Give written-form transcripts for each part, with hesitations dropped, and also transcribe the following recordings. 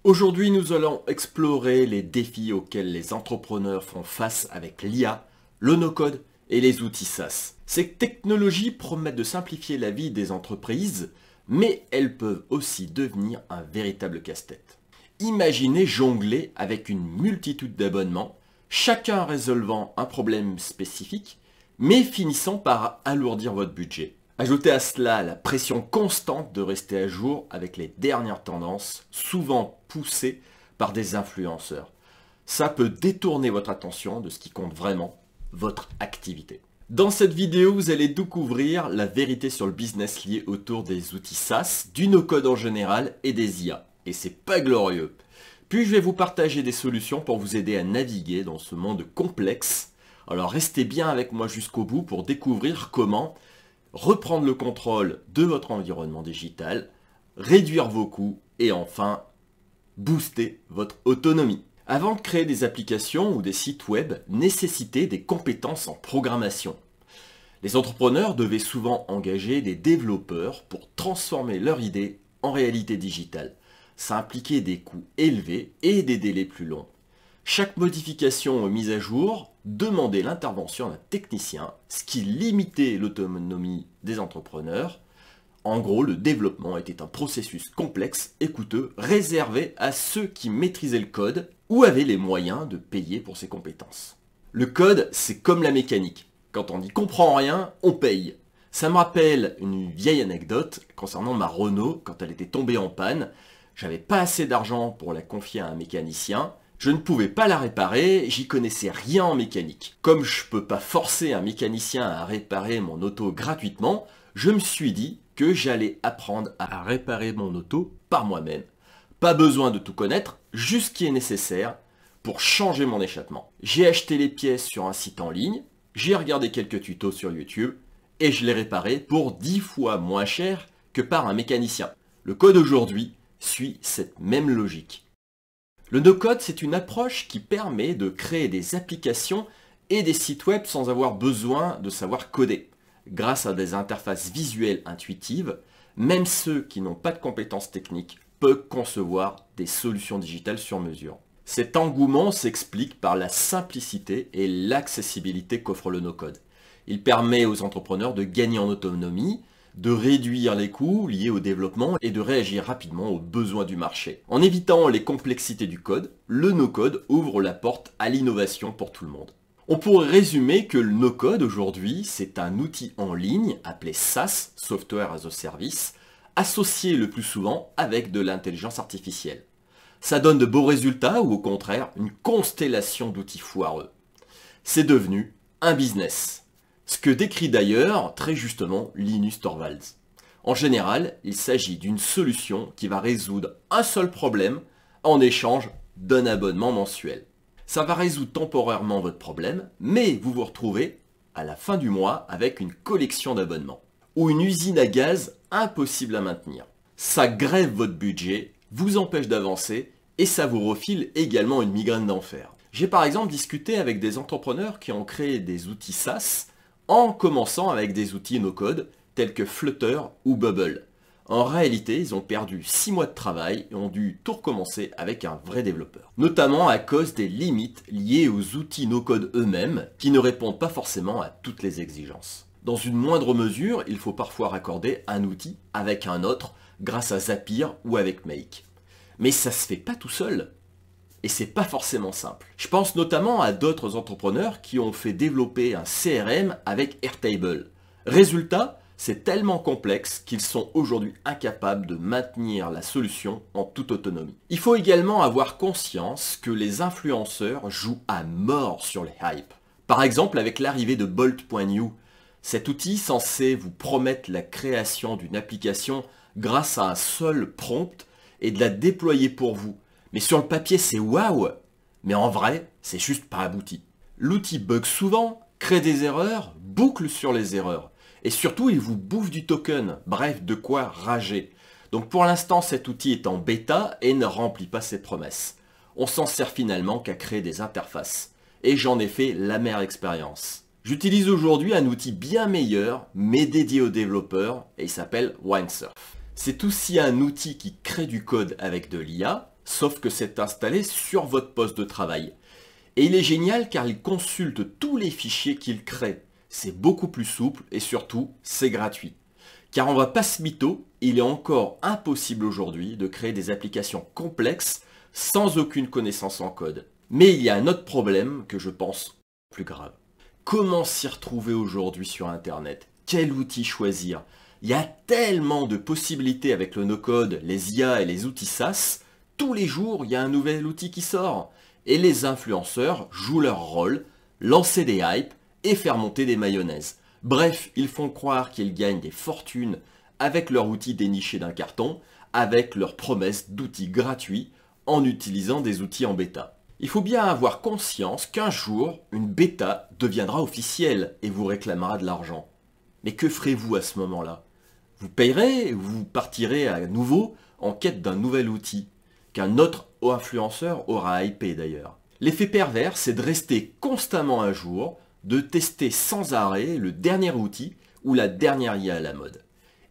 Aujourd'hui, nous allons explorer les défis auxquels les entrepreneurs font face avec l'IA, le no-code et les outils SaaS. Ces technologies promettent de simplifier la vie des entreprises, mais elles peuvent aussi devenir un véritable casse-tête. Imaginez jongler avec une multitude d'abonnements, chacun résolvant un problème spécifique, mais finissant par alourdir votre budget. Ajoutez à cela la pression constante de rester à jour avec les dernières tendances, souvent poussées par des influenceurs. Ça peut détourner votre attention de ce qui compte vraiment, votre activité. Dans cette vidéo, vous allez découvrir la vérité sur le business lié autour des outils SaaS, du no-code en général et des IA. Et c'est pas glorieux. Puis je vais vous partager des solutions pour vous aider à naviguer dans ce monde complexe. Alors restez bien avec moi jusqu'au bout pour découvrir comment reprendre le contrôle de votre environnement digital, réduire vos coûts et enfin booster votre autonomie. Avant de créer des applications ou des sites web, nécessitez des compétences en programmation. Les entrepreneurs devaient souvent engager des développeurs pour transformer leur idée en réalité digitale. Ça impliquait des coûts élevés et des délais plus longs. Chaque modification ou mise à jour demandait l'intervention d'un technicien, ce qui limitait l'autonomie des entrepreneurs. En gros, le développement était un processus complexe et coûteux, réservé à ceux qui maîtrisaient le code ou avaient les moyens de payer pour ces compétences. Le code, c'est comme la mécanique. Quand on n'y comprend rien, on paye. Ça me rappelle une vieille anecdote concernant ma Renault quand elle était tombée en panne. J'avais pas assez d'argent pour la confier à un mécanicien. Je ne pouvais pas la réparer, j'y connaissais rien en mécanique. Comme je peux pas forcer un mécanicien à réparer mon auto gratuitement, je me suis dit que j'allais apprendre à réparer mon auto par moi-même. Pas besoin de tout connaître, juste ce qui est nécessaire pour changer mon échappement. J'ai acheté les pièces sur un site en ligne, j'ai regardé quelques tutos sur YouTube et je l'ai réparé pour 10 fois moins cher que par un mécanicien. Le code aujourd'hui suit cette même logique. Le no-code, c'est une approche qui permet de créer des applications et des sites web sans avoir besoin de savoir coder. Grâce à des interfaces visuelles intuitives, même ceux qui n'ont pas de compétences techniques peuvent concevoir des solutions digitales sur mesure. Cet engouement s'explique par la simplicité et l'accessibilité qu'offre le no-code. Il permet aux entrepreneurs de gagner en autonomie, de réduire les coûts liés au développement et de réagir rapidement aux besoins du marché. En évitant les complexités du code, le no-code ouvre la porte à l'innovation pour tout le monde. On pourrait résumer que le no-code aujourd'hui, c'est un outil en ligne appelé SaaS, Software as a Service, associé le plus souvent avec de l'intelligence artificielle. Ça donne de beaux résultats ou au contraire une constellation d'outils foireux. C'est devenu un business. Ce que décrit d'ailleurs très justement Linus Torvalds. En général, il s'agit d'une solution qui va résoudre un seul problème en échange d'un abonnement mensuel. Ça va résoudre temporairement votre problème, mais vous vous retrouvez à la fin du mois avec une collection d'abonnements ou une usine à gaz impossible à maintenir. Ça grève votre budget, vous empêche d'avancer et ça vous refile également une migraine d'enfer. J'ai par exemple discuté avec des entrepreneurs qui ont créé des outils SaaS en commençant avec des outils no-code tels que Flutter ou Bubble. En réalité, ils ont perdu 6 mois de travail et ont dû tout recommencer avec un vrai développeur. Notamment à cause des limites liées aux outils no-code eux-mêmes qui ne répondent pas forcément à toutes les exigences. Dans une moindre mesure, il faut parfois raccorder un outil avec un autre grâce à Zapier ou avec Make. Mais ça se fait pas tout seul. Et c'est pas forcément simple. Je pense notamment à d'autres entrepreneurs qui ont fait développer un CRM avec Airtable. Résultat, c'est tellement complexe qu'ils sont aujourd'hui incapables de maintenir la solution en toute autonomie. Il faut également avoir conscience que les influenceurs jouent à mort sur les hypes. Par exemple avec l'arrivée de Bolt.new, cet outil censé vous promettre la création d'une application grâce à un seul prompt et de la déployer pour vous. Mais sur le papier, c'est waouh! Mais en vrai, c'est juste pas abouti. L'outil bug souvent, crée des erreurs, boucle sur les erreurs. Et surtout, il vous bouffe du token. Bref, de quoi rager. Donc pour l'instant, cet outil est en bêta et ne remplit pas ses promesses. On s'en sert finalement qu'à créer des interfaces. Et j'en ai fait l'amère expérience. J'utilise aujourd'hui un outil bien meilleur, mais dédié aux développeurs, et il s'appelle Windsurf. C'est aussi un outil qui crée du code avec de l'IA, sauf que c'est installé sur votre poste de travail. Et il est génial car il consulte tous les fichiers qu'il crée. C'est beaucoup plus souple et surtout, c'est gratuit. Car on va pas se mytho, il est encore impossible aujourd'hui de créer des applications complexes sans aucune connaissance en code. Mais il y a un autre problème que je pense plus grave. Comment s'y retrouver aujourd'hui sur Internet? Quel outil choisir? Il y a tellement de possibilités avec le no-code, les IA et les outils SaaS. Tous les jours, il y a un nouvel outil qui sort. Et les influenceurs jouent leur rôle, lancer des hypes et faire monter des mayonnaises. Bref, ils font croire qu'ils gagnent des fortunes avec leur outil déniché d'un carton, avec leur promesse d'outils gratuits en utilisant des outils en bêta. Il faut bien avoir conscience qu'un jour, une bêta deviendra officielle et vous réclamera de l'argent. Mais que ferez-vous à ce moment-là? Vous payerez ou vous partirez à nouveau en quête d'un nouvel outil, qu'un autre influenceur aura hypé d'ailleurs. L'effet pervers, c'est de rester constamment à jour, de tester sans arrêt le dernier outil ou la dernière IA à la mode.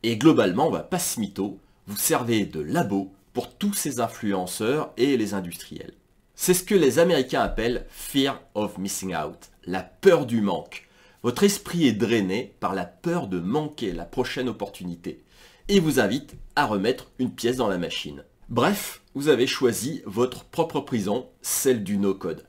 Et globalement, on va pas se mytho, vous servez de labo pour tous ces influenceurs et les industriels. C'est ce que les Américains appellent Fear of Missing Out, la peur du manque. Votre esprit est drainé par la peur de manquer la prochaine opportunité et vous invite à remettre une pièce dans la machine. Bref, vous avez choisi votre propre prison, celle du no-code.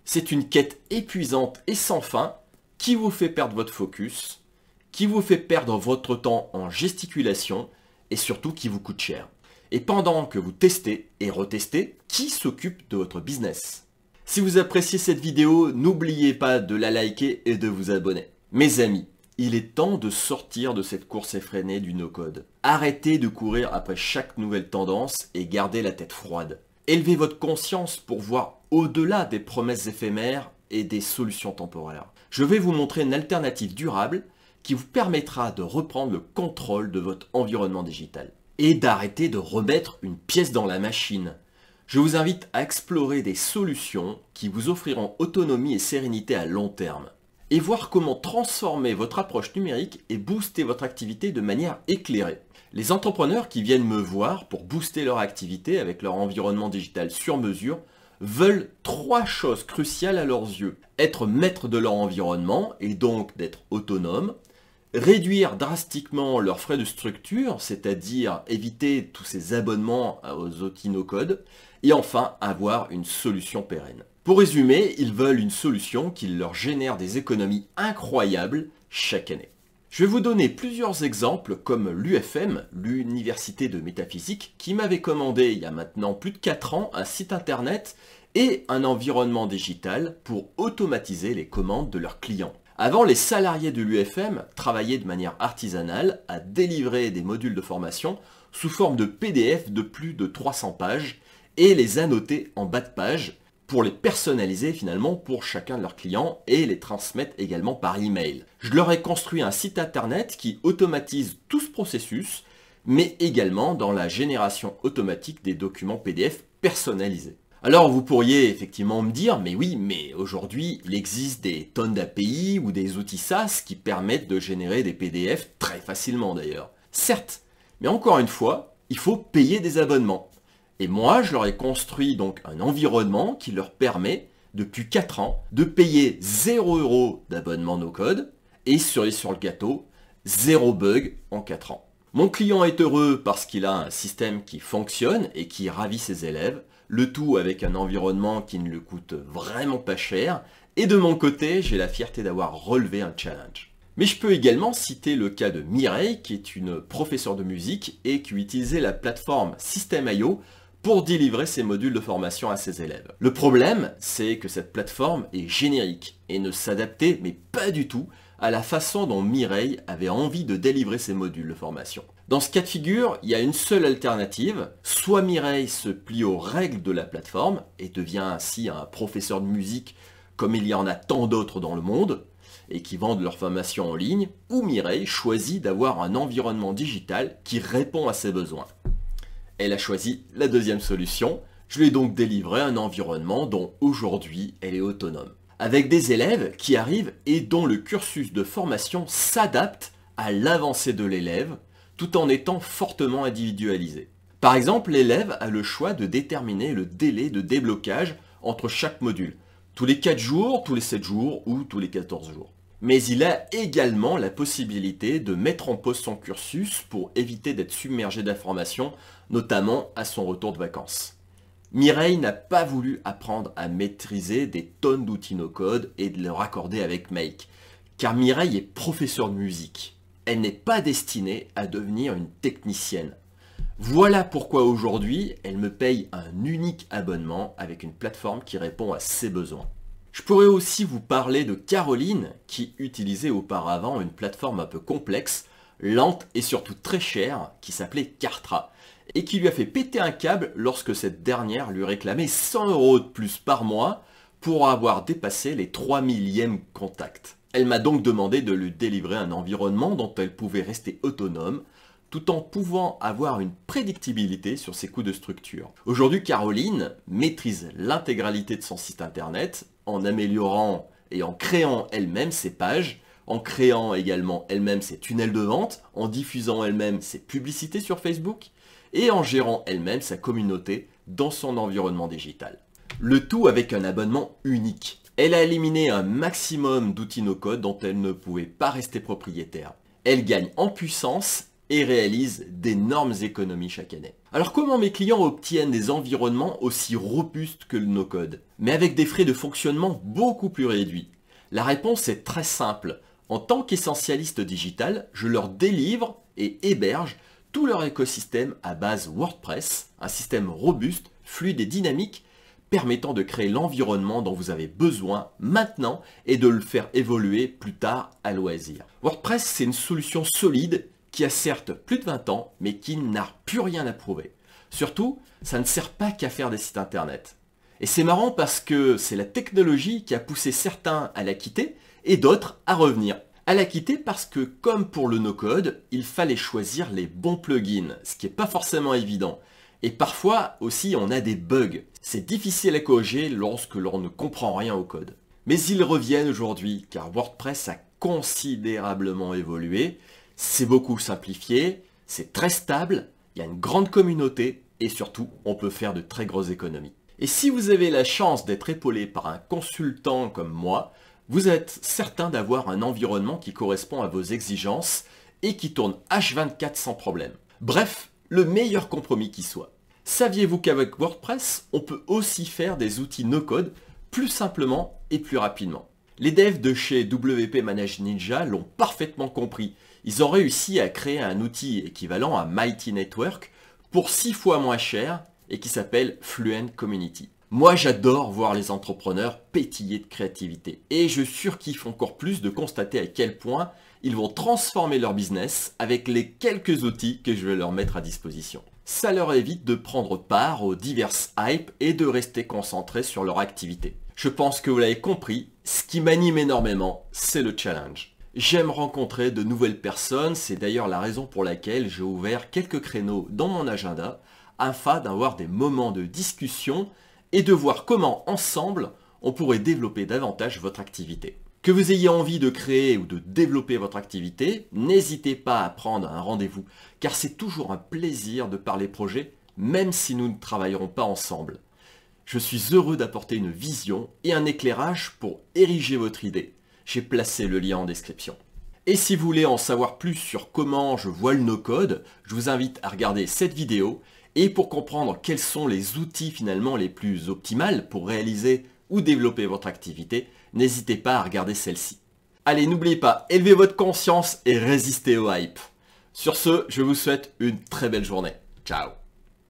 C'est une quête épuisante et sans fin qui vous fait perdre votre focus, qui vous fait perdre votre temps en gesticulation et surtout qui vous coûte cher. Et pendant que vous testez et retestez, qui s'occupe de votre business? Si vous appréciez cette vidéo, n'oubliez pas de la liker et de vous abonner. Mes amis, il est temps de sortir de cette course effrénée du no-code. Arrêtez de courir après chaque nouvelle tendance et gardez la tête froide. Élevez votre conscience pour voir au-delà des promesses éphémères et des solutions temporaires. Je vais vous montrer une alternative durable qui vous permettra de reprendre le contrôle de votre environnement digital et d'arrêter de remettre une pièce dans la machine. Je vous invite à explorer des solutions qui vous offriront autonomie et sérénité à long terme et voir comment transformer votre approche numérique et booster votre activité de manière éclairée. Les entrepreneurs qui viennent me voir pour booster leur activité avec leur environnement digital sur mesure veulent 3 choses cruciales à leurs yeux. Être maître de leur environnement et donc d'être autonome, réduire drastiquement leurs frais de structure, c'est-à-dire éviter tous ces abonnements aux outils no-code, et enfin avoir une solution pérenne. Pour résumer, ils veulent une solution qui leur génère des économies incroyables chaque année. Je vais vous donner plusieurs exemples comme l'UFM, l'Université de Métaphysique, qui m'avait commandé il y a maintenant plus de 4 ans un site internet et un environnement digital pour automatiser les commandes de leurs clients. Avant, les salariés de l'UFM travaillaient de manière artisanale à délivrer des modules de formation sous forme de PDF de plus de 300 pages et les annoter en bas de page pour les personnaliser finalement pour chacun de leurs clients et les transmettre également par email. Je leur ai construit un site internet qui automatise tout ce processus, mais également dans la génération automatique des documents PDF personnalisés. Alors vous pourriez effectivement me dire, mais oui, mais aujourd'hui il existe des tonnes d'API ou des outils SaaS qui permettent de générer des PDF très facilement d'ailleurs. Certes, mais encore une fois, il faut payer des abonnements. Et moi, je leur ai construit donc un environnement qui leur permet, depuis 4 ans, de payer 0 € d'abonnement no-code et cerise sur le gâteau, 0 bug en 4 ans. Mon client est heureux parce qu'il a un système qui fonctionne et qui ravit ses élèves, le tout avec un environnement qui ne lui coûte vraiment pas cher. Et de mon côté, j'ai la fierté d'avoir relevé un challenge. Mais je peux également citer le cas de Mireille, qui est une professeure de musique et qui utilisait la plateforme System.io pour délivrer ses modules de formation à ses élèves. Le problème, c'est que cette plateforme est générique et ne s'adaptait, mais pas du tout, à la façon dont Mireille avait envie de délivrer ses modules de formation. Dans ce cas de figure, il y a une seule alternative, soit Mireille se plie aux règles de la plateforme et devient ainsi un professeur de musique comme il y en a tant d'autres dans le monde, et qui vendent leur formation en ligne, ou Mireille choisit d'avoir un environnement digital qui répond à ses besoins. Elle a choisi la deuxième solution, je lui ai donc délivré un environnement dont aujourd'hui elle est autonome. Avec des élèves qui arrivent et dont le cursus de formation s'adapte à l'avancée de l'élève, tout en étant fortement individualisé. Par exemple, l'élève a le choix de déterminer le délai de déblocage entre chaque module, tous les 4 jours, tous les 7 jours ou tous les 14 jours. Mais il a également la possibilité de mettre en pause son cursus pour éviter d'être submergé d'informations, notamment à son retour de vacances. Mireille n'a pas voulu apprendre à maîtriser des tonnes d'outils no-code et de le raccorder avec Make, car Mireille est professeure de musique. Elle n'est pas destinée à devenir une technicienne. Voilà pourquoi aujourd'hui, elle me paye un unique abonnement avec une plateforme qui répond à ses besoins. Je pourrais aussi vous parler de Caroline, qui utilisait auparavant une plateforme un peu complexe, lente et surtout très chère, qui s'appelait Kartra, et qui lui a fait péter un câble lorsque cette dernière lui réclamait 100 € de plus par mois pour avoir dépassé les 3 millièmes contacts. Elle m'a donc demandé de lui délivrer un environnement dont elle pouvait rester autonome, tout en pouvant avoir une prédictibilité sur ses coûts de structure. Aujourd'hui, Caroline maîtrise l'intégralité de son site internet en améliorant et en créant elle-même ses pages, en créant également elle-même ses tunnels de vente, en diffusant elle-même ses publicités sur Facebook et en gérant elle-même sa communauté dans son environnement digital. Le tout avec un abonnement unique. Elle a éliminé un maximum d'outils no-code dont elle ne pouvait pas rester propriétaire. Elle gagne en puissance et réalise d'énormes économies chaque année. Alors comment mes clients obtiennent des environnements aussi robustes que le no-code, mais avec des frais de fonctionnement beaucoup plus réduits? La réponse est très simple. En tant qu'essentialiste digital, je leur délivre et héberge tout leur écosystème à base WordPress, un système robuste, fluide et dynamique, permettant de créer l'environnement dont vous avez besoin maintenant et de le faire évoluer plus tard à loisir. WordPress, c'est une solution solide qui a certes plus de 20 ans, mais qui n'a plus rien à prouver. Surtout, ça ne sert pas qu'à faire des sites internet. Et c'est marrant parce que c'est la technologie qui a poussé certains à la quitter et d'autres à revenir. À la quitter parce que, comme pour le no-code, il fallait choisir les bons plugins, ce qui n'est pas forcément évident. Et parfois aussi, on a des bugs. C'est difficile à corriger lorsque l'on ne comprend rien au code. Mais ils reviennent aujourd'hui, car WordPress a considérablement évolué. C'est beaucoup simplifié, c'est très stable, il y a une grande communauté et surtout, on peut faire de très grosses économies. Et si vous avez la chance d'être épaulé par un consultant comme moi, vous êtes certain d'avoir un environnement qui correspond à vos exigences et qui tourne H24 sans problème. Bref, le meilleur compromis qui soit. Saviez-vous qu'avec WordPress, on peut aussi faire des outils no-code plus simplement et plus rapidement? Les devs de chez WP Manage Ninja l'ont parfaitement compris. Ils ont réussi à créer un outil équivalent à Mighty Network pour 6 fois moins cher et qui s'appelle Fluent Community. Moi, j'adore voir les entrepreneurs pétiller de créativité et je surkiffe encore plus de constater à quel point ils vont transformer leur business avec les quelques outils que je vais leur mettre à disposition. Ça leur évite de prendre part aux diverses hypes et de rester concentrés sur leur activité. Je pense que vous l'avez compris, ce qui m'anime énormément, c'est le challenge. J'aime rencontrer de nouvelles personnes, c'est d'ailleurs la raison pour laquelle j'ai ouvert quelques créneaux dans mon agenda afin d'avoir des moments de discussion et de voir comment ensemble on pourrait développer davantage votre activité. Que vous ayez envie de créer ou de développer votre activité, n'hésitez pas à prendre un rendez-vous car c'est toujours un plaisir de parler projet même si nous ne travaillerons pas ensemble. Je suis heureux d'apporter une vision et un éclairage pour ériger votre idée. J'ai placé le lien en description. Et si vous voulez en savoir plus sur comment je vois le no-code, je vous invite à regarder cette vidéo. Et pour comprendre quels sont les outils finalement les plus optimaux pour réaliser ou développer votre activité, n'hésitez pas à regarder celle-ci. Allez, n'oubliez pas, élevez votre conscience et résistez au hype. Sur ce, je vous souhaite une très belle journée. Ciao!